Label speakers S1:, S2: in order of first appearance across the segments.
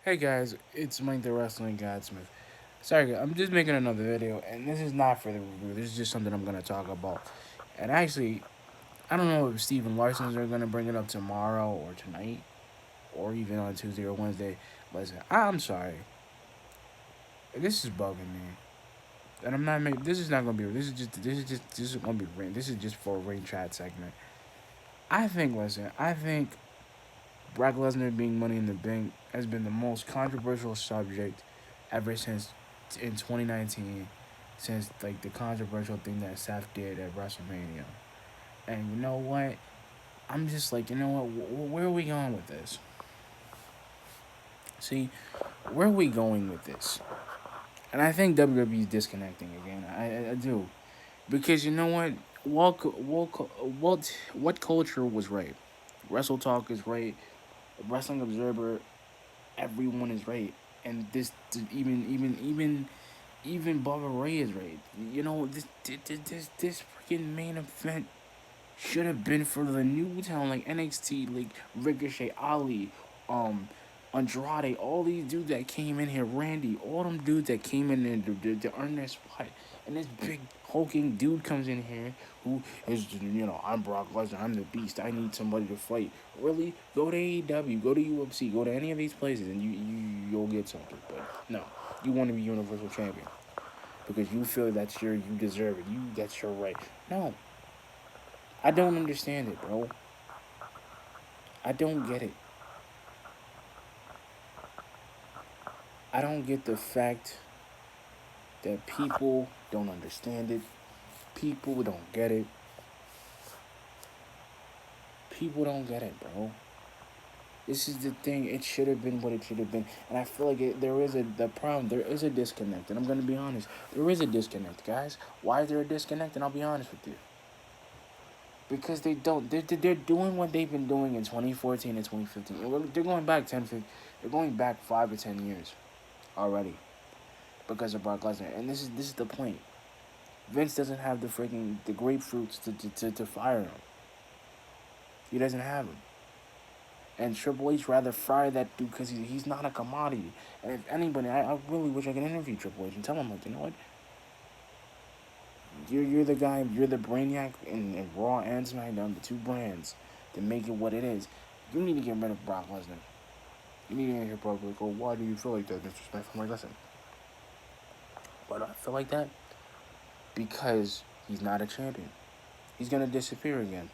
S1: Hey guys, it's Mike the Wrestling Godsmith. Sorry, I'm just making another video, and this is not for the review. This is just something I'm gonna talk about. And actually, I don't know if Steven Larson's are gonna bring it up tomorrow or tonight, or even on Tuesday or Wednesday. Listen, I'm sorry. This is bugging me, and I'm not making. This is not gonna be. This is gonna be rain. This is just for a rain chat segment. I think. Listen, I think Brock Lesnar being Money in the Bank has been the most controversial subject ever since in 2019, since like the controversial thing that Seth did at WrestleMania. And you know what? I'm just like, you know what? Where are we going with this? See, where are we going with this? And I think WWE is disconnecting again. I do because you know what? What culture was right? Wrestle Talk is right. Wrestling Observer, everyone is right, and this even Bubba Ray is right. You know this freaking main event should have been for the new talent like NXT, like Ricochet, Ali, um, Andrade, all these dudes that came in here, Randy, all them dudes that came in there to earn their spot. And this big hulking dude comes in here who is, I'm Brock Lesnar, I'm the beast, I need somebody to fight. Really? Go to AEW, go to UFC, go to any of these places and you'll get something. But no, you want to be Universal Champion because you feel you deserve it. That's your right. No, I don't understand it, bro. I don't get it. I don't get the fact that people don't understand it. People don't get it. People don't get it, bro. This is the thing. It should have been what it should have been, and I feel like there is the problem. There is a disconnect, and I'm gonna be honest. There is a disconnect, guys. Why is there a disconnect? And I'll be honest with you. Because they don't. They're doing what they've been doing in 2014 and 2015. They're going back 10, 15, they're going back 5 to 10 years already because of Brock Lesnar. And this is the point. Vince doesn't have the grapefruits to fire him. He doesn't have them. And Triple H rather fire that dude because he's not a commodity. And if anybody, I really wish I could interview Triple H and tell him like, you know what, you're the guy, you're the brainiac in Raw and SmackDown, the two brands, to make it what it is. You need to get rid of Brock Lesnar. You need to hear Brock like, oh, why do you feel like that, Mr. Smith? I'm like, listen, why do I feel like that? Because he's not a champion. He's gonna disappear again.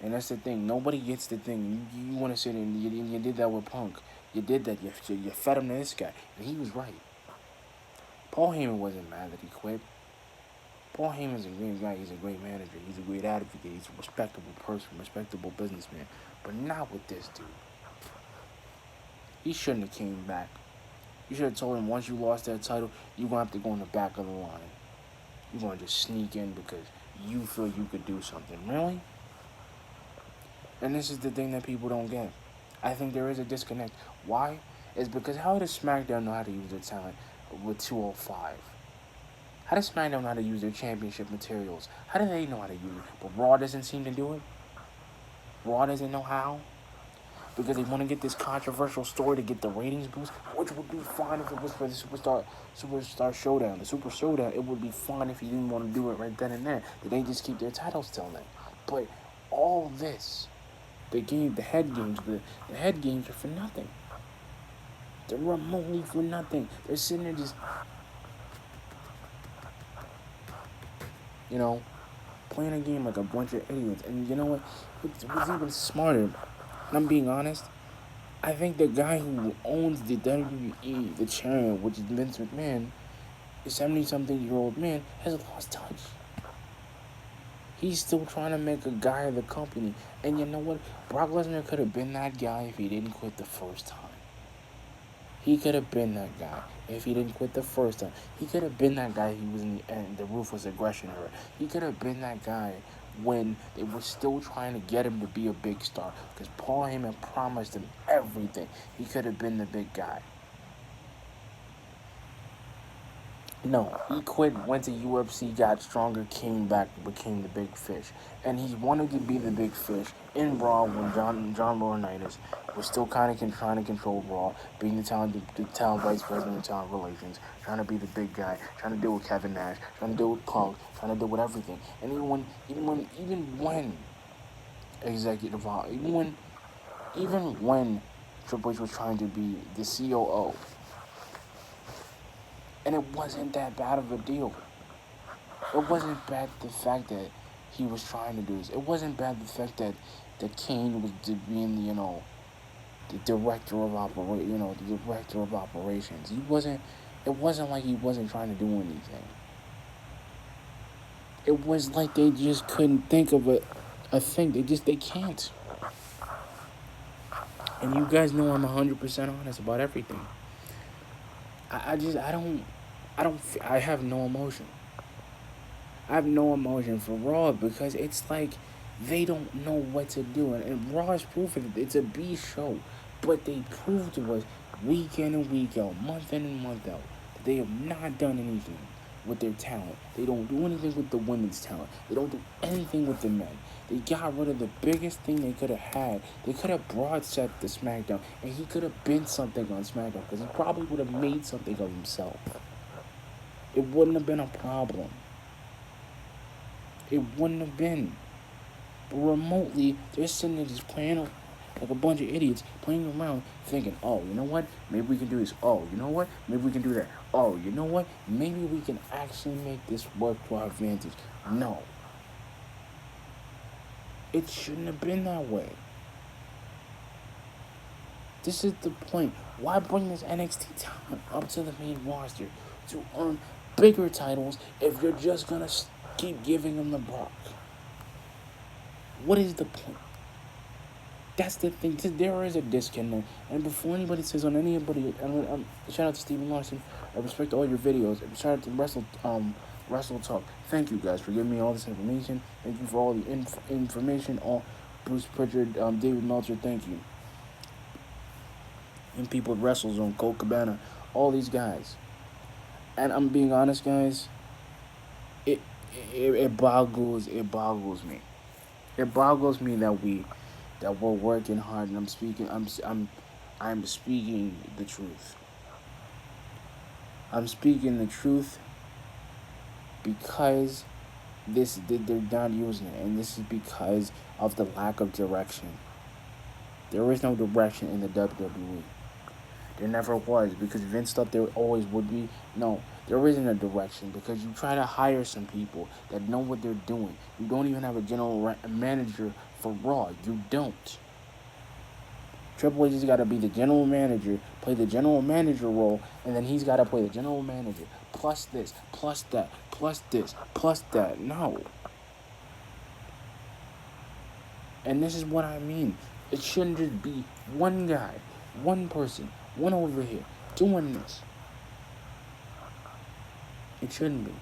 S1: And that's the thing. Nobody gets the thing. You want to sit and you did that with Punk. You did that. You fed him to this guy. And he was right. Paul Heyman wasn't mad that he quit. Paul Heyman's a great guy. He's a great manager. He's a great advocate. He's a respectable person, respectable businessman. But not with this dude. He shouldn't have came back. You should have told him once you lost that title, you're going to have to go in the back of the line. You're going to just sneak in because you feel you could do something. Really? And this is the thing that people don't get. I think there is a disconnect. Why? It's because how does SmackDown know how to use their talent with 205? How does SmackDown know how to use their championship materials? How do they know how to use it? But Raw doesn't seem to do it. Raw doesn't know how. Because they want to get this controversial story to get the ratings boost, which would be fine if it was for the Superstar Showdown. The Super Showdown, it would be fine if you didn't want to do it right then and there. They just keep their titles till then. But all this, the head games, the head games are for nothing. They're remotely for nothing. They're sitting there just, you know, playing a game like a bunch of idiots. And you know what? What's even smarter, and I'm being honest, I think the guy who owns the WWE, the chairman, which is Vince McMahon, the 70-something-year-old man, has lost touch. He's still trying to make a guy of the company. And you know what? Brock Lesnar could have been that guy if he didn't quit the first time. He could have been that guy if he didn't quit the first time. He could have been that guy if he was in the ruthless aggression era. He could have been that guy when they were still trying to get him to be a big star. Because Paul Heyman promised him everything. He could have been the big guy. No, he quit, went to UFC, got stronger, came back, became the big fish. And he wanted to be the big fish in Raw when John Laurinaitis was still kind of trying to control Raw, being the talent vice president of talent relations, trying to be the big guy, trying to deal with Kevin Nash, trying to deal with Punk, trying to deal with everything. And even when executive, even when Triple H was trying to be the COO, and it wasn't that bad of a deal. It wasn't bad the fact that he was trying to do this. It wasn't bad the fact that Kane was being the director of the director of operations. He wasn't. It wasn't like he wasn't trying to do anything. It was like they just couldn't think of a thing. They can't. And you guys know I'm 100% honest about everything. I have no emotion. I have no emotion for Raw because it's like they don't know what to do. And Raw is proof of it. It's a B show. But they prove to us week in and week out, month in and month out, that they have not done anything with their talent. They don't do anything with the women's talent. They don't do anything with the men. They got rid of the biggest thing they could have had. They could have brought Seth to SmackDown, and he could have been something on SmackDown because he probably would have made something of himself. It wouldn't have been a problem. It wouldn't have been. But remotely, they're sitting there just playing like a bunch of idiots playing around thinking, oh, you know what? Maybe we can do this. Oh, you know what? Maybe we can do that. Oh, you know what? Maybe we can actually make this work to our advantage. No. It shouldn't have been that way. This is the point. Why bring this NXT talent up to the main roster to earn bigger titles if you're just going to keep giving them the Brock? What is the point? That's the thing. There is a disconnect. And before anybody says on anybody, shout out to Stephen Larson. I respect all your videos. Shout out to Wrestle Talk. Thank you guys for giving me all this information. Thank you for all the information. All Bruce Pritchard, David Meltzer. Thank you. And people at WrestleZone, Colt Cabana, all these guys. And I'm being honest, guys. It boggles me. It boggles me that we're working hard, and I'm speaking the truth. I'm speaking the truth because they're not using it, and this is because of the lack of direction. There is no direction in the WWE. There never was, because Vince thought there always would be. No, there isn't a direction because you try to hire some people that know what they're doing. You don't even have a general manager for Raw. You don't. Triple H has got to be the general manager, play the general manager role, and then he's got to play the general manager. Plus this, plus that, plus this, plus that. No. And this is what I mean. It shouldn't just be one guy, one person, one over here, doing this. It shouldn't be.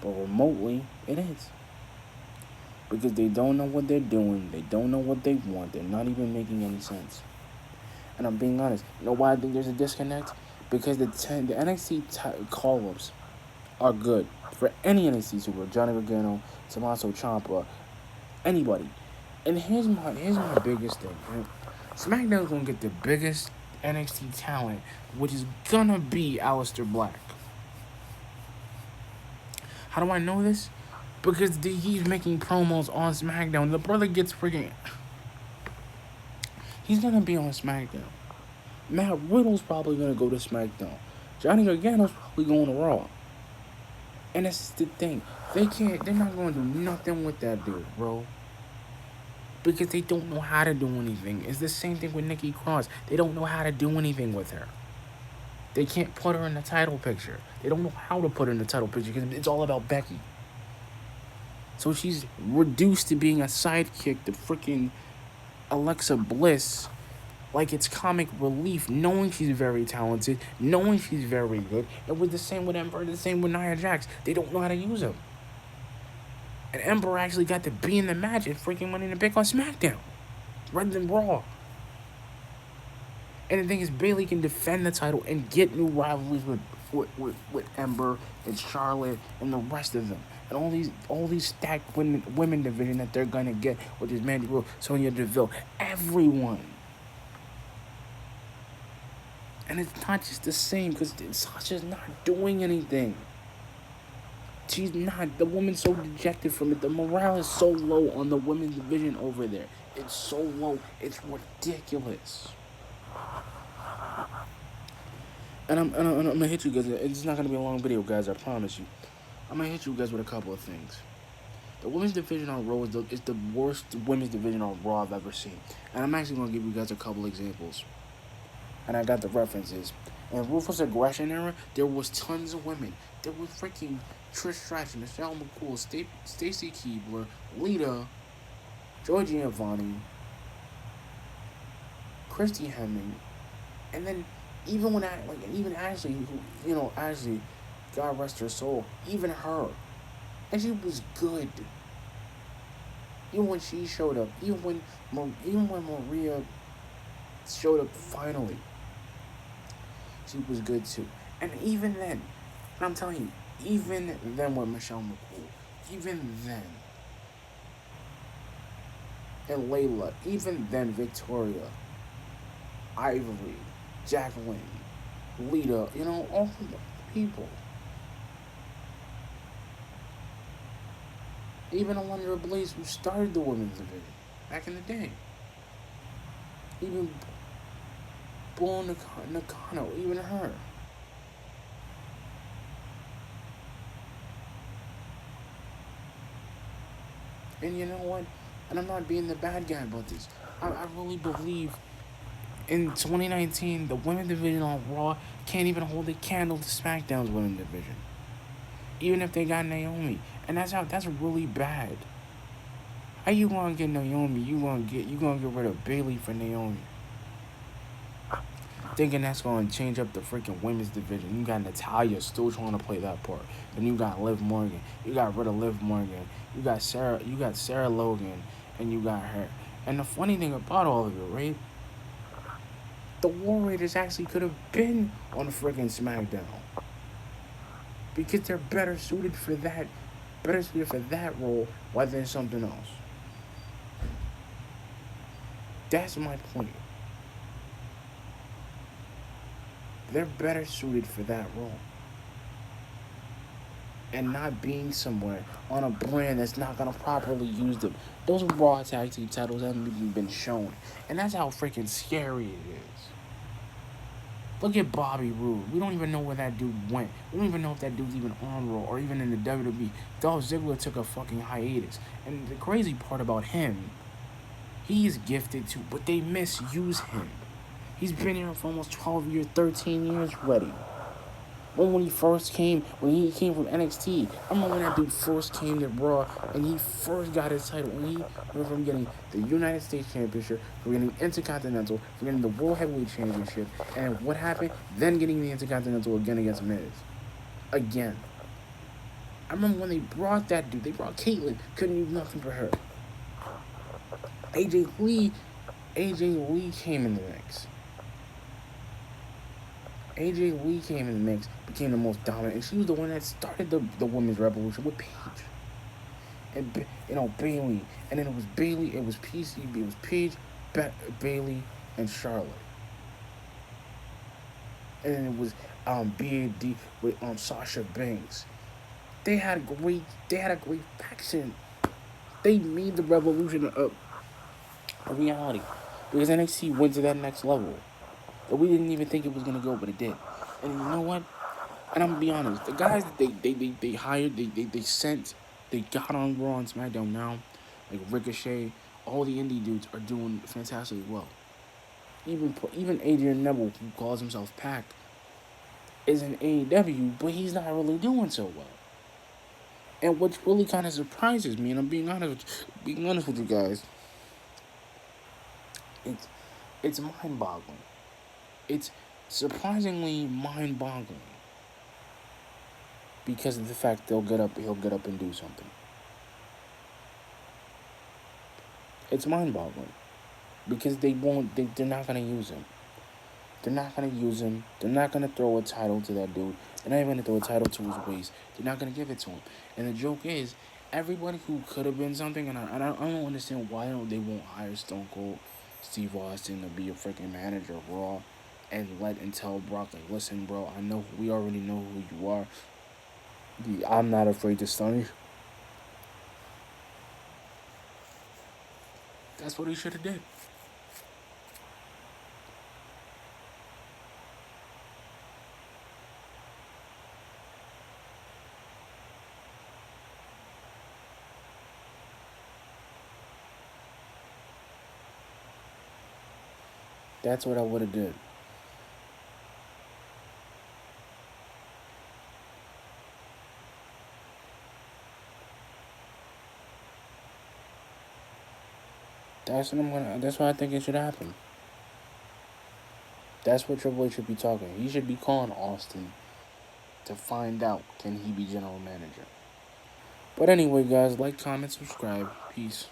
S1: But remotely, it is. Because they don't know what they're doing. They don't know what they want. They're not even making any sense. And I'm being honest. You know why I think there's a disconnect? Because the NXT call-ups are good. For any NXT super, Johnny Gargano, Tommaso Ciampa, anybody. And here's my biggest thing. Right? SmackDown's going to get the biggest NXT talent, which is going to be Aleister Black. How do I know this? Because he's making promos on SmackDown. The brother gets freaking... He's going to be on SmackDown. Matt Riddle's probably going to go to SmackDown. Johnny Gargano's probably going to Raw. And that's the thing. They're not going to do nothing with that dude, bro. Because they don't know how to do anything. It's the same thing with Nikki Cross. They don't know how to do anything with her. They can't put her in the title picture. They don't know how to put her in the title picture because it's all about Becky. So she's reduced to being a sidekick to freaking Alexa Bliss, like it's comic relief, knowing she's very talented, knowing she's very good. It was the same with Ember, the same with Nia Jax. They don't know how to use them. And Ember actually got to be in the match and freaking Money in the Bank on SmackDown, rather than Raw. And the thing is, Bailey can defend the title and get new rivalries with Ember and Charlotte and the rest of them. And all these stacked women division that they're gonna get, which is Mandy Rose, Sonya Deville, everyone. And it's not just the same because Sasha's not doing anything. She's not. The woman's so dejected from it. The morale is so low on the women's division over there. It's so low. It's ridiculous. And I'm gonna hit you guys. It's not gonna be a long video, guys. I promise you. I'm gonna hit you guys with a couple of things. The women's division on Raw is the worst women's division on Raw I've ever seen. And I'm actually gonna give you guys a couple examples. And I got the references. In Ruthless Aggression era, there was tons of women. There was freaking Trish Stratus, Michelle McCool, Stacy Keibler, Lita, Joy Giovanni, Christy Hemming, and then even Ashley, Ashley, God rest her soul, even her, and she was good. Even when she showed up, even when Maria showed up finally, she was good too. And even then, and I'm telling you, even then with Michelle McCool, even then, and Layla, even then Victoria, Ivory, Jacqueline, Lita, all of the people. Even Alundra Blaze, who started the women's division back in the day. Even Bull Nakano, even her. And you know what? And I'm not being the bad guy about this. I really believe in 2019, the women's division on Raw can't even hold a candle to SmackDown's women's division. Even if they got Naomi. And that's really bad. How you gonna get Naomi? You gonna get rid of Bayley for Naomi? Thinking that's gonna change up the freaking women's division. You got Natalya still trying to play that part. And you got Liv Morgan. You got rid of Liv Morgan. You got Sarah Logan, and you got her. And the funny thing about all of it, right? The War Raiders actually could have been on freaking SmackDown. Because they're better suited for that role rather than something else. That's my point. They're better suited for that role. And not being somewhere on a brand that's not going to properly use them. Those Raw Tag Team titles haven't even been shown. And that's how freaking scary it is. Look at Bobby Roode. We don't even know where that dude went. We don't even know if that dude's even on Raw or even in the WWE. Dolph Ziggler took a fucking hiatus. And the crazy part about him, he's gifted too, but they misuse him. He's been here for almost 12 years, 13 years already. When he came from NXT, I remember when that dude first came to Raw and he first got his title. And he went from getting the United States Championship, from getting Intercontinental, from getting the World Heavyweight Championship, and what happened? Then getting the Intercontinental again against Miz. Again. I remember when they brought that dude, they brought Caitlyn, couldn't do nothing for her. AJ Lee came in the mix. AJ Lee came in the mix, became the most dominant, and she was the one that started the women's revolution with Paige. And Bayley, and then it was Bayley, it was PCB, it was Paige, Bayley, and Charlotte. And then it was BAD with Sasha Banks. They had a great faction. They made the revolution a reality because NXT went to that next level. We didn't even think it was gonna go, but it did. And you know what? And I'm gonna be honest, the guys that they hired, they sent, they got on Raw and SmackDown now, like Ricochet, all the indie dudes are doing fantastically well. Even Adrian Neville, who calls himself Pac, is in AEW, but he's not really doing so well. And what really kind of surprises me, and I'm being honest with you guys, it's mind-boggling. It's surprisingly mind-boggling because of the fact he'll get up and do something. It's mind-boggling because they're not gonna use him. They're not gonna use him. They're not gonna throw a title to that dude. They're not even gonna throw a title to his waist. They're not gonna give it to him. And the joke is, everybody who could have been something, and I don't understand why they won't hire Stone Cold Steve Austin to be a freaking manager of Raw, and tell Brock, like, listen, bro, we already know who you are. I'm not afraid to stun you. That's what he should have did. That's what I would have did. That's what I think it should happen. That's what Triple H should be talking. He should be calling Austin to find out, can he be general manager. But anyway, guys, like, comment, subscribe. Peace.